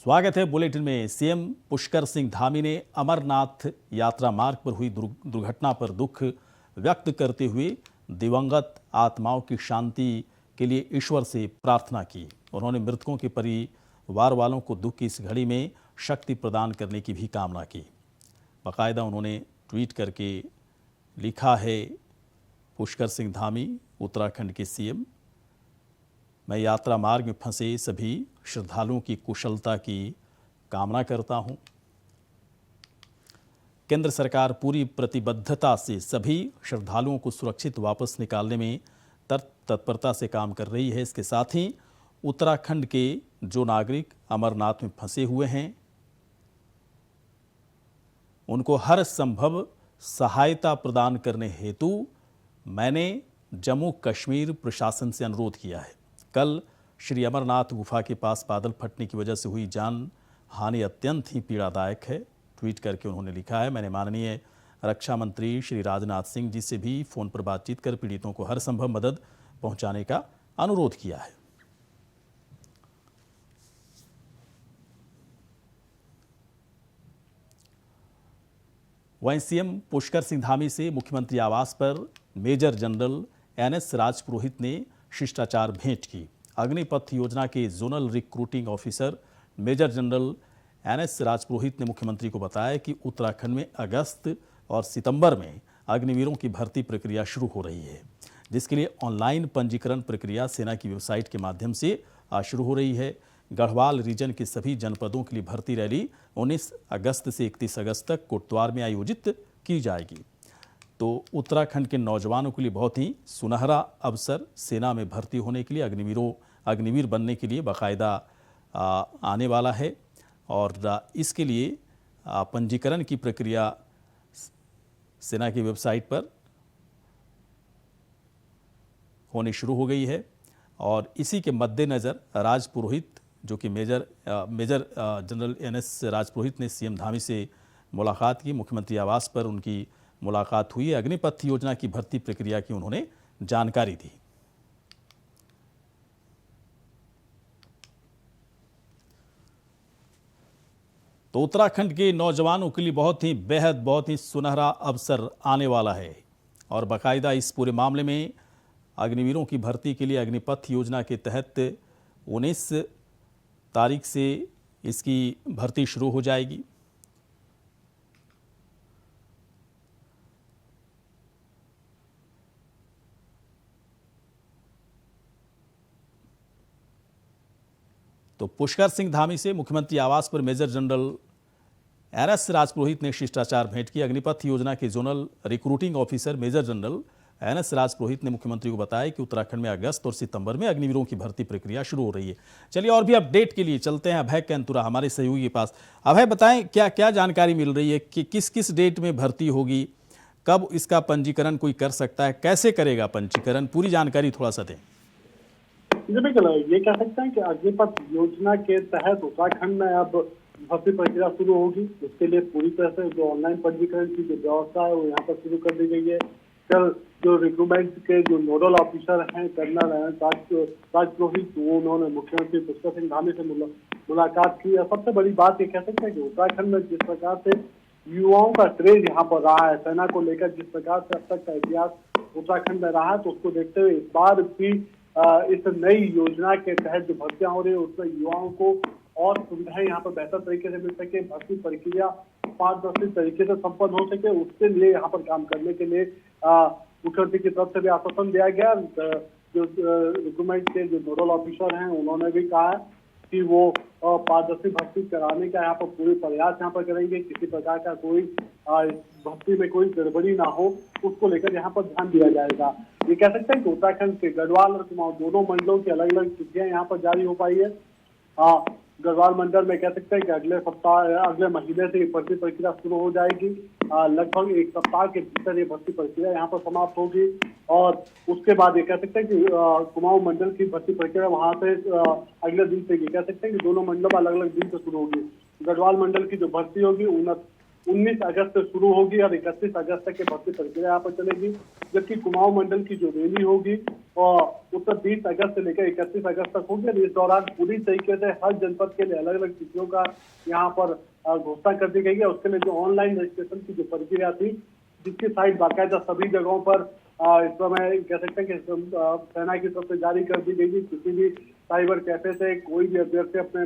स्वागत है बुलेटिन में। सीएम पुष्कर सिंह धामी ने अमरनाथ यात्रा मार्ग पर हुई दुर्घटना पर दुख व्यक्त करते हुए दिवंगत आत्माओं की शांति के लिए ईश्वर से प्रार्थना की। उन्होंने मृतकों के परिवार वालों को दुख की इस घड़ी में शक्ति प्रदान करने की भी कामना की। बाकायदा उन्होंने ट्वीट करके लिखा है, पुष्कर सिंह धामी उत्तराखंड के सीएम, मैं यात्रा मार्ग में फंसे सभी श्रद्धालुओं की कुशलता की कामना करता हूं। केंद्र सरकार पूरी प्रतिबद्धता से सभी श्रद्धालुओं को सुरक्षित वापस निकालने में तत्परता से काम कर रही है। इसके साथ ही उत्तराखंड के जो नागरिक अमरनाथ में फंसे हुए हैं उनको हर संभव सहायता प्रदान करने हेतु मैंने जम्मू कश्मीर प्रशासन से अनुरोध किया है। कल श्री अमरनाथ गुफा के पास बादल फटने की वजह से हुई जान हानि अत्यंत ही पीड़ादायक है। ट्वीट करके उन्होंने लिखा है, मैंने माननीय रक्षा मंत्री श्री राजनाथ सिंह जी से भी फोन पर बातचीत कर पीड़ितों को हर संभव मदद पहुंचाने का अनुरोध किया है। वहीं सीएम पुष्कर सिंह धामी से मुख्यमंत्री आवास पर मेजर जनरल एनएस राजपुरोहित ने शिष्टाचार भेंट की। अग्निपथ योजना के zonal recruiting officer major general NS Rajpurohit ने मुख्यमंत्री को बताया कि उत्तराखंड में अगस्त और सितंबर में अग्निवीरों की भर्ती प्रक्रिया शुरू हो रही है, जिसके लिए ऑनलाइन पंजीकरण प्रक्रिया सेना की वेबसाइट के माध्यम से शुरू हो रही है। गढ़वाल रीजन के सभी जनपदों के लिए भर्ती रैली 19 अगस्त से 31 अगस्त तक कोटद्वार में आयोजित की जाएगी। तो उत्तराखंड के नौजवानों के लिए बहुत ही सुनहरा अवसर, सेना में भर्ती होने के लिए, अग्निवीर बनने के लिए बाकायदा आने वाला है और इसके लिए पंजीकरण की प्रक्रिया सेना की वेबसाइट पर होनी शुरू हो गई है। और इसी के मद्देनज़र राजपुरोहित जो कि मेजर जनरल एनएस राजपुरोहित ने सीएम धामी से मुलाकात की। मुख्यमंत्री आवास पर उनकी मुलाकात हुई। अग्निपथ योजना की भर्ती प्रक्रिया की उन्होंने जानकारी दी। तो उत्तराखंड के नौजवानों के लिए बहुत ही सुनहरा अवसर आने वाला है और बाकायदा इस पूरे मामले में अग्निवीरों की भर्ती के लिए अग्निपथ योजना के तहत 19 तारीख से इसकी भर्ती शुरू हो जाएगी। तो पुष्कर सिंह धामी से मुख्यमंत्री आवास पर मेजर जनरल एनएस राजपुरोहित ने शिष्टाचार भेंट की। अग्निपथ योजना के zonal recruiting officer major general NS Rajpurohit ने मुख्यमंत्री को बताया कि उत्तराखंड में अगस्त और सितंबर में अग्निवीरों की भर्ती प्रक्रिया शुरू हो रही है। चलिए और भी अपडेट के लिए चलते हैं अभय कैंतुरा हमारे सहयोगी के पास। अभय, बताएं क्या क्या जानकारी मिल रही है कि किस किस डेट में भर्ती होगी, कब इसका पंजीकरण कोई कर सकता है, कैसे करेगा पंजीकरण, पूरी जानकारी थोड़ा सा दें। बिल्कुल, ये कह सकते हैं कि अग्निपथ योजना के तहत उत्तराखंड में अब भर्ती प्रक्रिया शुरू होगी। उसके लिए पूरी तरह से जो ऑनलाइन पंजीकरण की जो व्यवस्था है वो यहाँ पर शुरू कर दी गई है। कल जो रिक्रूटमेंट के जो नोडल ऑफिसर हैं कर्नल राजपुरोहित, वो उन्होंने मुख्यमंत्री पुष्कर सिंह धामी से मुलाकात की। और सबसे बड़ी बात ये कह सकते हैं कि उत्तराखंड में जिस प्रकार से युवाओं का क्रेज यहाँ पर रहा है, सेना को लेकर जिस प्रकार से अब तक का इतिहास उत्तराखंड में रहा है, तो उसको देखते हुए इस बार भी इस नई योजना के तहत जो भर्तियां हो रही है उसमें युवाओं को और सुविधाएं यहाँ पर बेहतर तरीके से मिल सके, भर्ती प्रक्रिया पारदर्शी तरीके से संपन्न हो सके, उसके लिए यहाँ पर काम करने के लिए मुख्यमंत्री की तरफ से भी आश्वासन दिया गया। जो रिक्रूटमेंट के जो नोडल ऑफिसर हैं उन्होंने भी कहा है कि वो पारदर्शी भर्ती कराने का यहाँ पर पूरे प्रयास यहाँ पर करेंगे। किसी प्रकार का कोई भर्ती में कोई गड़बड़ी ना हो, उसको लेकर यहाँ पर ध्यान दिया जाएगा। ये कह सकते हैं कि उत्तराखंड के गढ़वाल और कुमाऊं दोनों मंडलों की अलग अलग तिथियां यहाँ पर जारी हो पाई है। गढ़वाल मंडल में कह सकते हैं कि अगले महीने से भर्ती प्रक्रिया शुरू हो जाएगी। लगभग एक सप्ताह के भीतर ये भर्ती प्रक्रिया यहाँ पर समाप्त होगी और उसके बाद ये कह सकते हैं कि कुमाऊं मंडल की भर्ती प्रक्रिया वहां से अगले दिन से ये कह सकते हैं कि दोनों मंडलों में अलग अलग दिन से शुरू होगी। गढ़वाल मंडल की जो भर्ती होगी 19 अगस्त से शुरू होगी और 31 अगस्त तक की भर्ती प्रक्रिया यहाँ पर चलेगी। जबकि कुमाऊं मंडल की जो रैली होगी और उसका 20 अगस्त से लेकर 31 अगस्त तक होगी। और इस दौरान पूरी तरीके से हर जनपद के लिए अलग अलग तिथियों का यहाँ पर घोषणा कर दी गई है। उसके लिए जो ऑनलाइन रजिस्ट्रेशन की जो प्रक्रिया थी, जिसकी साइट बाकायदा सभी जगहों पर इस समय कह सकते हैं कि सेना की तरफ से जारी कर दी गई थी। किसी भी साइबर कैफे से कोई भी अभ्यर्थी अपने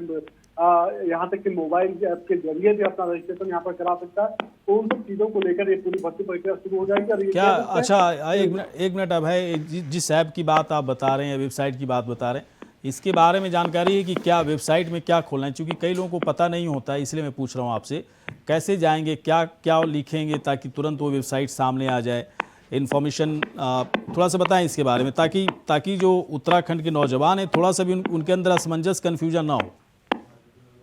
यहाँ तक कि मोबाइल ऐप के जरिए भी अपना रजिस्ट्रेशन यहाँ पर करा सकता है। तो उन सब चीजों को लेकर ये पूरी भर्ती प्रक्रिया शुरू हो जाएगी। और क्या अच्छा एक मिनट अब है, जिस ऐप की बात आप बता रहे हैं, वेबसाइट की बात बता रहे हैं, इसके बारे में जानकारी है कि क्या वेबसाइट में क्या खोलना है? क्योंकि कई लोगों को पता नहीं होता है, इसलिए मैं पूछ रहा हूँ आपसे, कैसे जाएंगे, क्या क्या लिखेंगे ताकि तुरंत वो वेबसाइट सामने आ जाए? इन्फॉर्मेशन थोड़ा सा बताएं इसके बारे में, ताकि जो उत्तराखंड के नौजवान हैं थोड़ा सा भी उनके अंदर असमंजस, कन्फ्यूजन ना हो।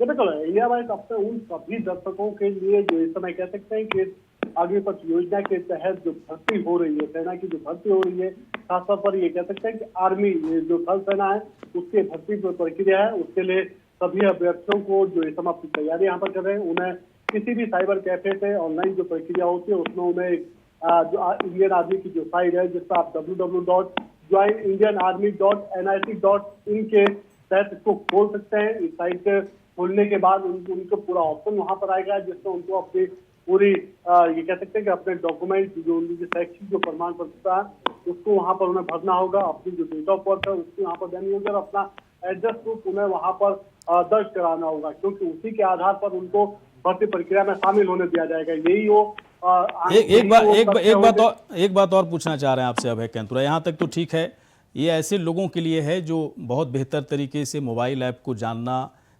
बिल्कुल, इंडिया वाइज अपने उन सभी दर्शकों के लिए जो इस समय कह सकते हैं कि अग्निपथ योजना के तहत जो भर्ती हो रही है, सेना की जो भर्ती हो रही है, खासतौर पर ये कह सकते हैं कि आर्मी जो थल सेना है उसके भर्ती प्रक्रिया है, उसके लिए सभी अभ्यर्थियों को जो इस समय अपनी तैयारी यहाँ पर कर रहे हैं, उन्हें किसी भी साइबर कैफे से ऑनलाइन जो प्रक्रिया होती है उसमें उन्हें जो इंडियन आर्मी की जो साइट है, जिस पर आप www.joinindianarmy.nic.in के तहत इसको खोल सकते हैं। इस साइट खोलने के बाद उनको पूरा ऑप्शन वहां पर आएगा, जिसमें उनको अपनी पूरी ये कह सकते हैं कि अपने डॉक्यूमेंट जो उनकी शैक्षिक जो प्रमाण पत्र है उसको वहां पर उन्हें भरना होगा। अपनी जो डेट ऑफ बर्थ है उसको वहां पर देनी होगी और अपना एड्रेस प्रूफ उन्हें वहां पर दर्ज कराना होगा, क्योंकि उसी के आधार पर उनको भर्ती प्रक्रिया में शामिल होने दिया जाएगा। यही वो एक बात और पूछना चाह रहे हैं आपसे अभय कैंतुरा। यहाँ तक तो ठीक है, ये ऐसे लोगों के लिए है जो बहुत बेहतर तरीके से मोबाइल ऐप को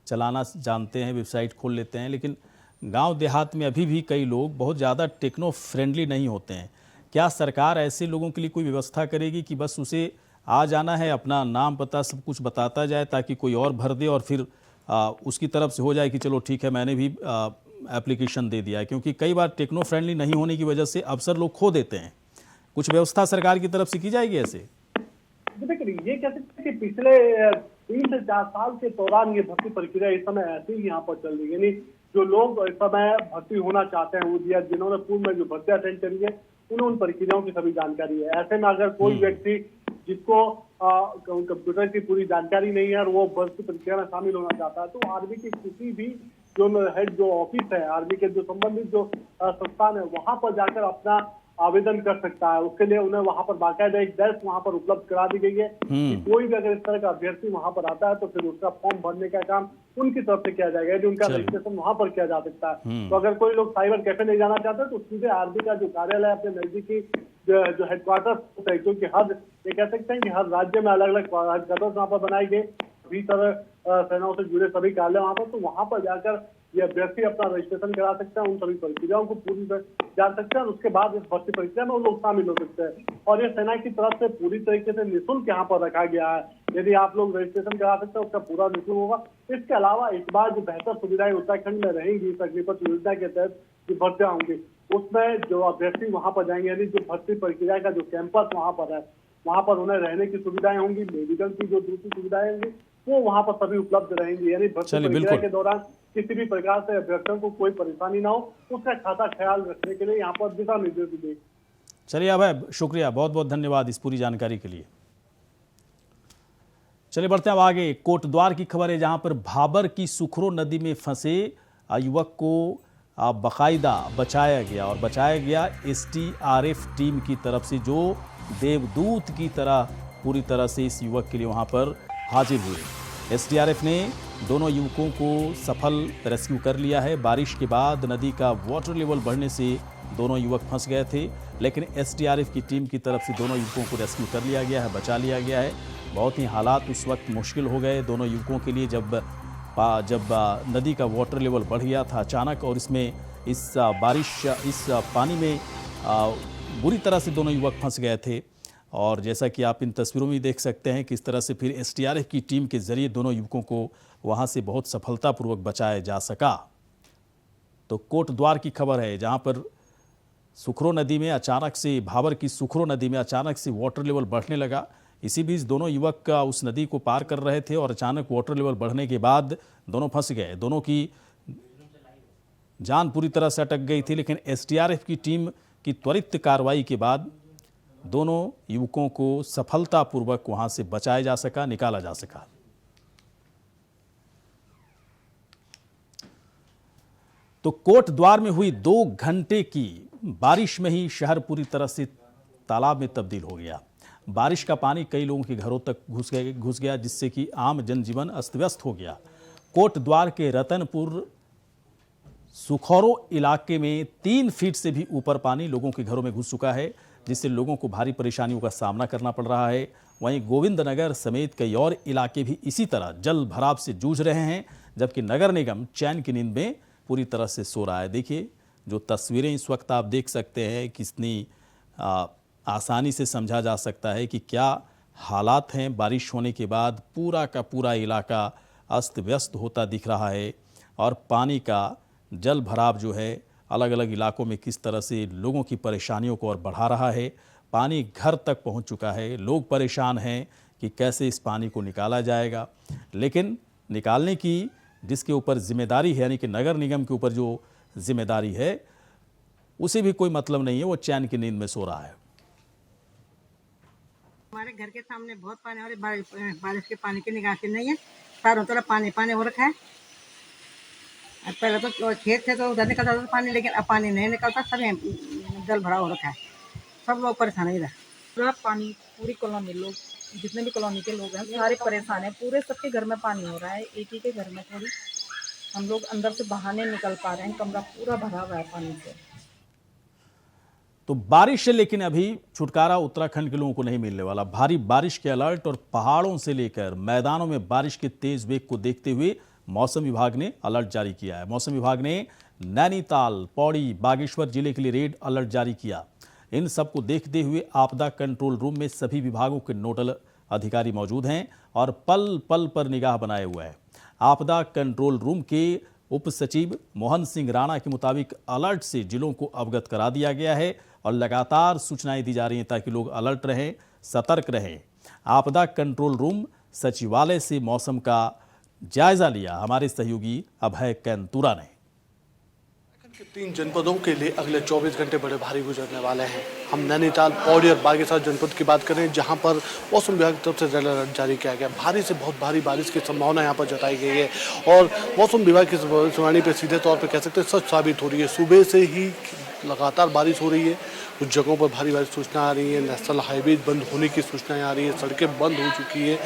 चलाना जानते हैं, वेबसाइट खोल लेते हैं, लेकिन गांव देहात में अभी भी कई लोग बहुत ज़्यादा टेक्नो फ्रेंडली नहीं होते हैं। क्या सरकार ऐसे लोगों के लिए कोई व्यवस्था करेगी कि बस उसे आ जाना है, अपना नाम पता सब कुछ बताता जाए, ताकि कोई और भर दे और फिर उसकी तरफ से हो जाए कि चलो ठीक है मैंने भी एप्लीकेशन दे दिया है? क्योंकि कई बार टेक्नो फ्रेंडली नहीं होने की वजह से अवसर लोग खो देते हैं। कुछ व्यवस्था सरकार की तरफ से की जाएगी ऐसे? देखिए, ये कह सकते हैं कि पिछले 3 से 4 साल के दौरान ये भर्ती प्रक्रिया इस समय ऐसे ही यहाँ पर चल रही है। यानी जो लोग इस समय भर्ती होना चाहते हैं, वो जिन्होंने पूर्व में जो भर्ती अटेंड करी है, उन्हें उन प्रक्रियाओं की सभी जानकारी है। ऐसे में अगर कोई व्यक्ति जिसको कंप्यूटर की पूरी जानकारी नहीं है और वो भर्ती प्रक्रिया में शामिल होना चाहता है, तो आर्मी की किसी भी जो ऑफिस है, आर्मी के जो संबंधित जो संस्थान है, वहां पर जाकर अपना आवेदन कर सकता है। उसके लिए उन्हें वहां पर बाकायदा एक डेस्क वहां पर उपलब्ध करा दी गई है कि कोई भी अगर इस तरह का अभ्यर्थी वहां पर आता है तो फिर उसका फॉर्म भरने का काम उनकी तरफ से किया जाएगा, यदि उनका रजिस्ट्रेशन वहां पर किया जा सकता है। तो अगर कोई लोग साइबर कैफे नहीं जाना चाहते तो सीधे आर्मी का जो कार्यालय अपने नजदीकी जो हेडक्वार्टर होता है, क्योंकि ये कह सकते हैं कि हर राज्य में अलग अलग हेडक्वार्टर वहां पर बनाए गए, सभी तरह सेनाओं से जुड़े सभी कार्यालय वहां पर, तो वहां पर जाकर ये अभ्यर्थी अपना रजिस्ट्रेशन करा सकते हैं, उन सभी प्रक्रियाओं को पूरी जान सकते हैं और उसके बाद इस भर्ती प्रक्रिया में वो लोग शामिल हो सकते हैं। और ये सेना की तरफ से पूरी तरीके से निःशुल्क यहाँ पर रखा गया है। यदि आप लोग रजिस्ट्रेशन करा सकते हैं उसका पूरा निःशुल्क होगा। इसके अलावा इस बार जो बेहतर सुविधाएं उत्तराखंड में रहेंगी इस अग्निपथ योजना के तहत जो भर्तियां होंगी, उसमें जो अभ्यर्थी वहां पर जाएंगे, यानी जो भर्ती प्रक्रिया का जो कैंपस वहां पर है, वहां पर उन्हें रहने की सुविधाएं होंगी, मेडिकल की जो दूसरी सुविधाएं होंगी वो वहां पर सभी उपलब्ध रहेंगी। यानी भर्ती प्रक्रिया के दौरान किसी भी प्रकार से अभ्यर्थियों को कोई परेशानी ना हो, उसका खासा ख्याल रखने के लिए यहाँ पर दिशा निर्देश दिए। चलिए अभय, शुक्रिया, बहुत बहुत धन्यवाद इस पूरी जानकारी के लिए। चलिए बढ़ते हैं अब आगे। कोटद्वार की खबर है, जहां पर भाबर की सुखरो नदी में फंसे युवक को बाकायदा बचाया गया SDRF टीम की तरफ से, जो देवदूत की तरह पूरी तरह से इस युवक के लिए वहां पर हाजिर हुए। SDRF ने दोनों युवकों को सफल रेस्क्यू कर लिया है। बारिश के बाद नदी का वाटर लेवल बढ़ने से दोनों युवक फंस गए थे, लेकिन SDRF की टीम की तरफ से दोनों युवकों को रेस्क्यू कर लिया गया है, बचा लिया गया है। बहुत ही हालात उस वक्त मुश्किल हो गए दोनों युवकों के लिए जब नदी का वाटर लेवल बढ़ गया था अचानक, और इस पानी में बुरी तरह से दोनों युवक फंस गए थे। और जैसा कि आप इन तस्वीरों में देख सकते हैं किस तरह से फिर SDRF की टीम के जरिए दोनों युवकों को वहां से बहुत सफलतापूर्वक बचाया जा सका। तो कोटद्वार की खबर है, जहां पर सुखरो नदी में अचानक से भाबर की सुखरो नदी में अचानक से वाटर लेवल बढ़ने लगा। इसी बीच दोनों युवक उस नदी को पार कर रहे थे और अचानक वाटर लेवल बढ़ने के बाद दोनों फंस गए। दोनों की जान पूरी तरह से अटक गई थी, लेकिन एसडीआरएफ की टीम की त्वरित कार्रवाई के बाद दोनों युवकों को सफलतापूर्वक वहां से बचाया जा सका, निकाला जा सका। तो कोटद्वार में हुई 2 घंटे की बारिश में ही शहर पूरी तरह से तालाब में तब्दील हो गया। बारिश का पानी कई लोगों के घरों तक घुस गया, जिससे कि आम जनजीवन अस्त व्यस्त हो गया। कोटद्वार के रतनपुर सुखौरो इलाके में 3 फीट से भी ऊपर पानी लोगों के घरों में घुस चुका है, जिससे लोगों को भारी परेशानियों का सामना करना पड़ रहा है। वहीं गोविंदनगर समेत कई और इलाके भी इसी तरह जल भराव से जूझ रहे हैं, जबकि नगर निगम चैन की नींद में पूरी तरह से सो रहा है। देखिए, जो तस्वीरें इस वक्त आप देख सकते हैं, कितनी आसानी से समझा जा सकता है कि क्या हालात हैं। बारिश होने के बाद पूरा का पूरा इलाका अस्त व्यस्त होता दिख रहा है और पानी का जल भराव जो है अलग अलग इलाकों में किस तरह से लोगों की परेशानियों को और बढ़ा रहा है। पानी घर तक पहुंच चुका है, लोग परेशान हैं कि कैसे इस पानी को निकाला जाएगा, लेकिन निकालने की जिसके ऊपर जिम्मेदारी है, यानी कि नगर निगम के ऊपर जो जिम्मेदारी है, उसे भी कोई मतलब नहीं है, वो चैन की नींद में सो रहा है। हमारे घर के सामने बहुत पानी हो रहा है, बारिश के पानी की निकासी नहीं है, चारों तरफ पानी पानी हो रखा है। पहले तो खेत थे तो उधर निकलता था पानी, लेकिन अब पानी नहीं निकलता, सब जल भरा हो रखा है, सब लोग परेशान है। इधर पूरा पानी, पूरी कॉलोनी, लोग जितने भी कॉलोनी के लोग हैं सारे परेशान हैं। पूरे सबके घर में पानी हो रहा है, एक ही के घर में थोड़ी हम लोग अंदर से बाहर नहीं निकल पा रहे हैं, कमरा पूरा भरा हुआ है पानी से। तो बारिश से लेकिन अभी छुटकारा उत्तराखंड के लोगों को नहीं मिलने वाला। भारी बारिश के अलर्ट और पहाड़ों से लेकर मैदानों में बारिश के तेज वेग को देखते हुए मौसम विभाग ने अलर्ट जारी किया है। मौसम विभाग ने नैनीताल, पौड़ी, बागेश्वर जिले के लिए रेड अलर्ट जारी किया। इन सबको देखते हुए आपदा कंट्रोल रूम में सभी विभागों के नोडल अधिकारी मौजूद हैं और पल पल पर निगाह बनाए हुए हैं। आपदा कंट्रोल रूम के उप सचिव मोहन सिंह राणा के मुताबिक अलर्ट से जिलों को अवगत करा दिया गया है और लगातार सूचनाएं दी जा रही हैं ताकि लोग अलर्ट रहें, सतर्क रहें। आपदा कंट्रोल रूम सचिवालय से मौसम का जायजा लिया हमारे सहयोगी अभय कैंतुरा ने। 3 जनपदों के लिए अगले 24 घंटे बड़े भारी गुजरने वाले हैं। हम नैनीताल, पौड़ी और बागेश्वर जनपद की बात करें, जहां पर मौसम विभाग की तरफ से रेड अलर्ट जारी किया गया। भारी से बहुत भारी बारिश की संभावना यहां पर जताई गई है और मौसम विभाग की भविष्यवाणी पर सीधे तौर पर कह सकते हैं सच साबित हो रही है। सुबह से ही लगातार बारिश हो रही है, कुछ जगहों पर भारी बारिश सूचना आ रही है, नेशनल हाईवे बंद होने की सूचनाएं आ रही है, सड़कें बंद हो चुकी है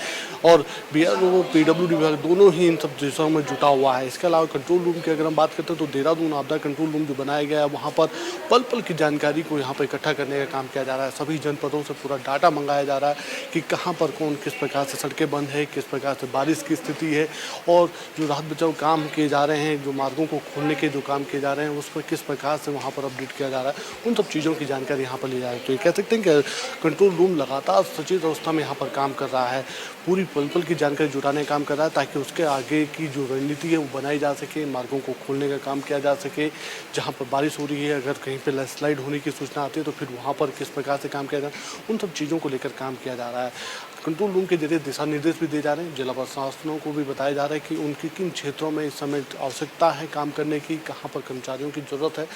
और बीआरओ, पीडब्ल्यूडी विभाग दोनों ही इन सब दिशाओं में जुटा हुआ है। इसके अलावा कंट्रोल रूम की अगर हम बात करते हैं तो देहरादून आपदा कंट्रोल रूम जो बनाया गया है, वहाँ पर पल पल की जानकारी को यहाँ पर इकट्ठा करने का काम किया जा रहा है। सभी जनपदों से पूरा डाटा मंगाया जा रहा है कि कहाँ पर कौन किस प्रकार से सड़कें बंद है, किस प्रकार से बारिश की स्थिति है और जो राहत बचाव काम किए जा रहे हैं, जो मार्गों को खोलने के जो काम किए जा रहे हैं, उस पर किस प्रकार से वहाँ पर अपडेट किया जा रहा है, उन सब चीज़ों की जानकारी यहाँ पर ली जा रही है। तो ये कह सकते हैं कि कंट्रोल रूम लगातार सचेत अवस्था में यहाँ पर काम कर रहा है, पूरी पल पल की जानकारी जुटाने का काम कर रहा है ताकि उसके आगे की जो रणनीति है वो बनाई जा सके, मार्गों को खोलने का काम किया जा सके। जहाँ पर बारिश हो रही है, अगर कहीं पर लैंडस्लाइड होने की सूचना आती है तो फिर वहाँ पर किस प्रकार से काम किया जाए, उन सब चीज़ों को लेकर काम किया जा रहा है। कंट्रोल रूम के जरिए दिशा निर्देश भी दिए जा रहे हैं, जिला प्रशासनों को भी बताया जा रहा है कि उनकी किन क्षेत्रों में इस समय आवश्यकता है काम करने की, कहाँ पर कर्मचारियों की ज़रूरत है,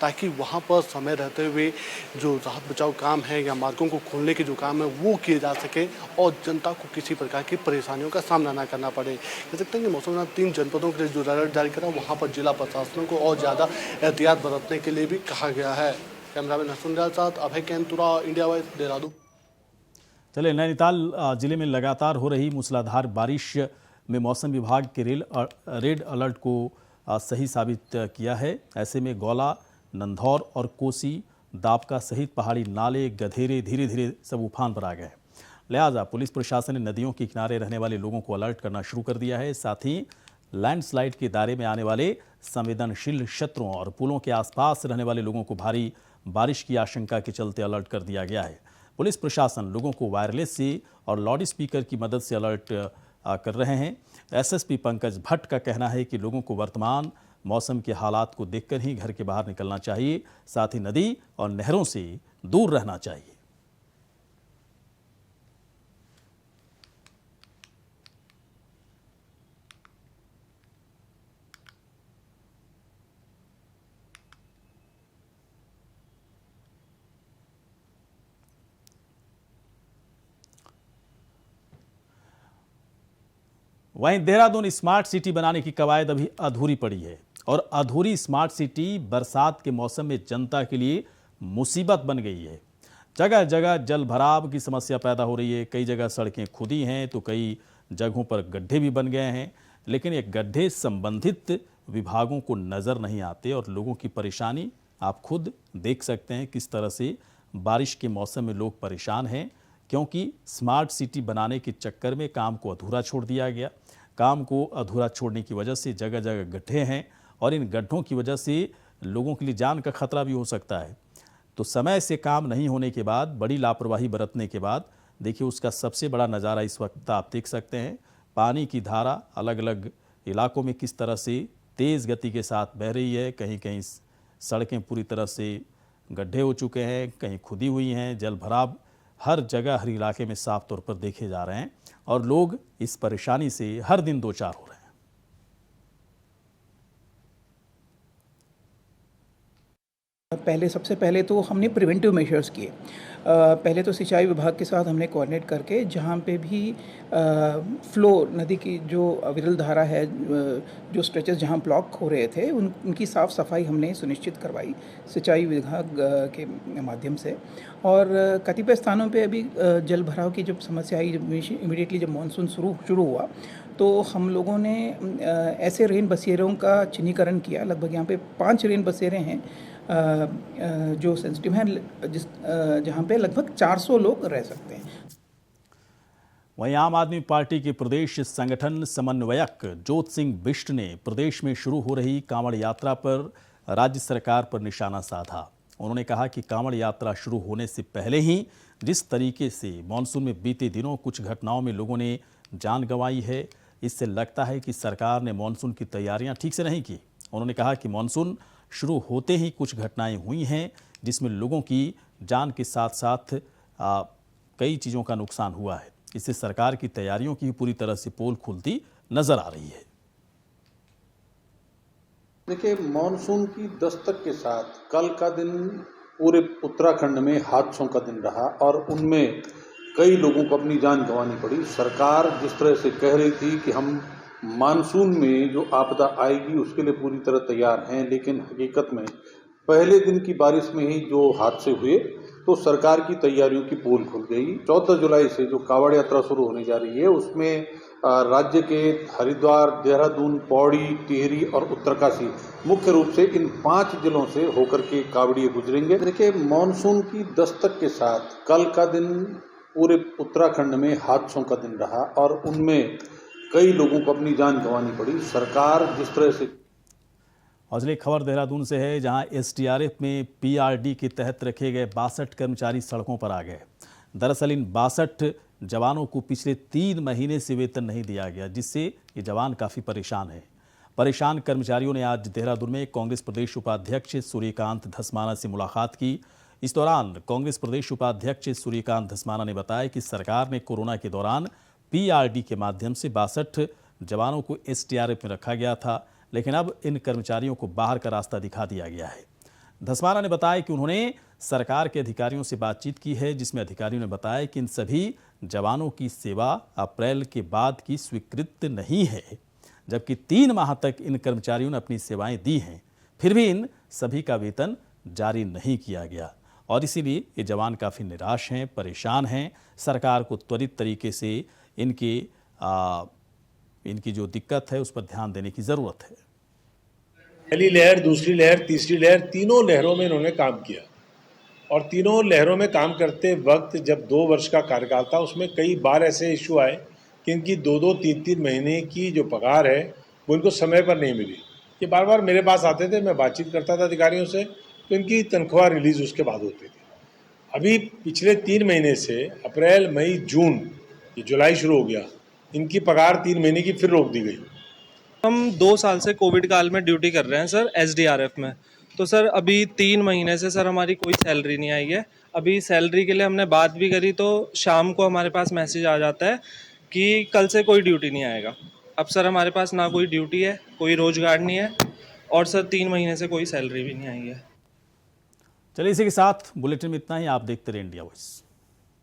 ताकि वहाँ पर समय रहते हुए जो राहत बचाव काम है या मार्गों को खोलने के जो काम है वो किए जा सके और जनता को किसी प्रकार की परेशानियों का सामना ना करना पड़े। कह सकते हैं कि मौसम विभाग 3 जनपदों के लिए जो अलर्ट जारी करा, वहाँ पर जिला प्रशासनों को और ज़्यादा एहतियात बरतने के लिए भी कहा गया है। कैमरामैन हसन के साथ अभय कैंतुरा, इंडिया वाइज, देहरादून। चले, नैनीताल जिले में लगातार हो रही मूसलाधार बारिश में मौसम विभाग के रेड अलर्ट को सही साबित किया है। ऐसे में गौला, नंधौर और कोसी, दापका सहित पहाड़ी नाले, गधेरे धीरे धीरे सब उफान पर आ गए। लिहाजा पुलिस प्रशासन ने नदियों के किनारे रहने वाले लोगों को अलर्ट करना शुरू कर दिया है। साथ ही लैंडस्लाइड के दायरे में आने वाले संवेदनशील क्षेत्रों और पुलों के आसपास रहने वाले लोगों को भारी बारिश की आशंका के चलते अलर्ट कर दिया गया है। पुलिस प्रशासन लोगों को वायरलेस से और लाउड स्पीकर की मदद से अलर्ट कर रहे हैं। एसएसपी पंकज भट्ट का कहना है कि लोगों को वर्तमान मौसम के हालात को देखकर ही घर के बाहर निकलना चाहिए, साथ ही नदी और नहरों से दूर रहना चाहिए। वहीं देहरादून स्मार्ट सिटी बनाने की कवायद अभी अधूरी पड़ी है और अधूरी स्मार्ट सिटी बरसात के मौसम में जनता के लिए मुसीबत बन गई है। जगह जगह जल भराव की समस्या पैदा हो रही है। कई जगह सड़कें खुदी हैं तो कई जगहों पर गड्ढे भी बन गए हैं, लेकिन ये गड्ढे संबंधित विभागों को नज़र नहीं आते और लोगों की परेशानी आप खुद देख सकते हैं किस तरह से बारिश के मौसम में लोग परेशान हैं, क्योंकि स्मार्ट सिटी बनाने के चक्कर में काम को अधूरा छोड़ दिया गया। काम को अधूरा छोड़ने की वजह से जगह जगह गड्ढे हैं और इन गड्ढों की वजह से लोगों के लिए जान का खतरा भी हो सकता है। तो समय से काम नहीं होने के बाद, बड़ी लापरवाही बरतने के बाद देखिए उसका सबसे बड़ा नज़ारा इस वक्त आप देख सकते हैं। पानी की धारा अलग अलग इलाकों में किस तरह से तेज़ गति के साथ बह रही है। कहीं कहीं सड़कें पूरी तरह से गड्ढे हो चुके हैं, कहीं खुदी हुई हैं। जल भराव हर जगह हर इलाके में साफ तौर पर देखे जा रहे हैं और लोग इस परेशानी से हर दिन दो चार हो रहे हैं। पहले सबसे पहले तो हमने प्रिवेंटिव मेजर्स किए। पहले तो सिंचाई विभाग के साथ हमने कोऑर्डिनेट करके जहाँ पे भी फ्लो नदी की जो अविरल धारा है, जो स्ट्रेचेस जहाँ ब्लॉक हो रहे थे उनकी साफ़ सफाई हमने सुनिश्चित करवाई सिंचाई विभाग के माध्यम से। और कतिपय स्थानों पे अभी जल भराव की जब समस्या आई, इमीडिएटली जब मानसून शुरू हुआ तो हम लोगों ने ऐसे रेन बसेरों का चिन्हीकरण किया। लगभग यहाँ पे 5 रेन बसेरे हैं जो सेंसिटिव हैं, जहाँ पे लगभग 400 लोग रह सकते हैं। वहीं आम आदमी पार्टी के प्रदेश संगठन समन्वयक ज्योत सिंह बिष्ट ने प्रदेश में शुरू हो रही कांवड़ यात्रा पर राज्य सरकार पर निशाना साधा। उन्होंने कहा कि कांवड़ यात्रा शुरू होने से पहले ही जिस तरीके से मानसून में बीते दिनों कुछ घटनाओं में लोगों ने जान गंवाई है, इससे लगता है कि सरकार ने मानसून की तैयारियां ठीक से नहीं की। उन्होंने कहा कि मानसून शुरू होते ही कुछ घटनाएं हुई हैं जिसमें लोगों की जान के साथ साथ कई चीज़ों का नुकसान हुआ है। इससे सरकार की तैयारियों की पूरी तरह से पोल खुलती नजर आ रही है। देखिए, मानसून की दस्तक के साथ कल का दिन पूरे उत्तराखंड में हादसों का दिन रहा और उनमें कई लोगों को अपनी जान गंवानी पड़ी। सरकार जिस तरह से कह रही थी कि हम मानसून में जो आपदा आएगी उसके लिए पूरी तरह तैयार हैं, लेकिन हकीकत में पहले दिन की बारिश में ही जो हादसे हुए तो सरकार की तैयारियों की पोल खुल गई। 14 जुलाई से जो कांवड़ यात्रा शुरू होने जा रही है उसमें राज्य के हरिद्वार, देहरादून, पौड़ी, टिहरी और उत्तरकाशी मुख्य रूप से इन 5 जिलों से होकर के कांवड़िए गुजरेंगे। देखिए, मानसून की दस्तक के साथ कल का दिन पूरे उत्तराखंड में हादसों का दिन रहा और उनमें कई लोगों को अपनी जान गंवानी पड़ी। सरकार जिस तरह से अगली खबर देहरादून से है, जहां एसडीआरएफ में पीआरडी के तहत रखे गए 62 कर्मचारी सड़कों पर आ गए। दरअसल इन 62 जवानों को पिछले 3 महीने से वेतन नहीं दिया गया, जिससे ये जवान काफ़ी परेशान हैं। परेशान कर्मचारियों ने आज देहरादून में कांग्रेस प्रदेश उपाध्यक्ष सूर्यकांत धस्माना से मुलाकात की। इस दौरान कांग्रेस प्रदेश उपाध्यक्ष सूर्यकांत धस्माना ने बताया कि सरकार ने कोरोना के दौरान पीआरडी के माध्यम से 62 जवानों को एसडीआरएफ में रखा गया था, लेकिन अब इन कर्मचारियों को बाहर का रास्ता दिखा दिया गया है। धस्माना ने बताया कि उन्होंने सरकार के अधिकारियों से बातचीत की है, जिसमें अधिकारियों ने बताया कि इन सभी जवानों की सेवा अप्रैल के बाद की स्वीकृत नहीं है, जबकि 3 माह तक इन कर्मचारियों ने अपनी सेवाएं दी हैं, फिर भी इन सभी का वेतन जारी नहीं किया गया और इसीलिए ये जवान काफ़ी निराश हैं, परेशान हैं। सरकार को त्वरित तरीके से इनकी जो दिक्कत है उस पर ध्यान देने की ज़रूरत है। पहली लहर, दूसरी लहर, तीसरी लहर, तीनों लहरों में इन्होंने काम किया और तीनों लहरों में काम करते वक्त जब 2 वर्ष का कार्यकाल था उसमें कई बार ऐसे इशू आए कि इनकी 2-2, 3-3 महीने की जो पगार है वो इनको समय पर नहीं मिली। ये बार बार मेरे पास आते थे, मैं बातचीत करता था अधिकारियों से, तो इनकी तनख्वाह रिलीज़ उसके बाद होती थी। अभी पिछले 3 महीने से अप्रैल, मई, जून, ये जुलाई शुरू हो गया, इनकी पगार 3 महीने की फिर रोक दी गई। हम 2 साल से कोविड काल में ड्यूटी कर रहे हैं सर एसडीआरएफ में। तो सर अभी 3 महीने से सर हमारी कोई सैलरी नहीं आई है। अभी सैलरी के लिए हमने बात भी करी तो शाम को हमारे पास मैसेज आ जाता है कि कल से कोई ड्यूटी नहीं आएगा। अब सर हमारे पास ना कोई ड्यूटी है, कोई रोजगार नहीं है और सर 3 महीने से कोई सैलरी भी नहीं आई है। चलिए इसी के साथ बुलेटिन में इतना ही। आप देखते रहिए इंडिया वॉइस।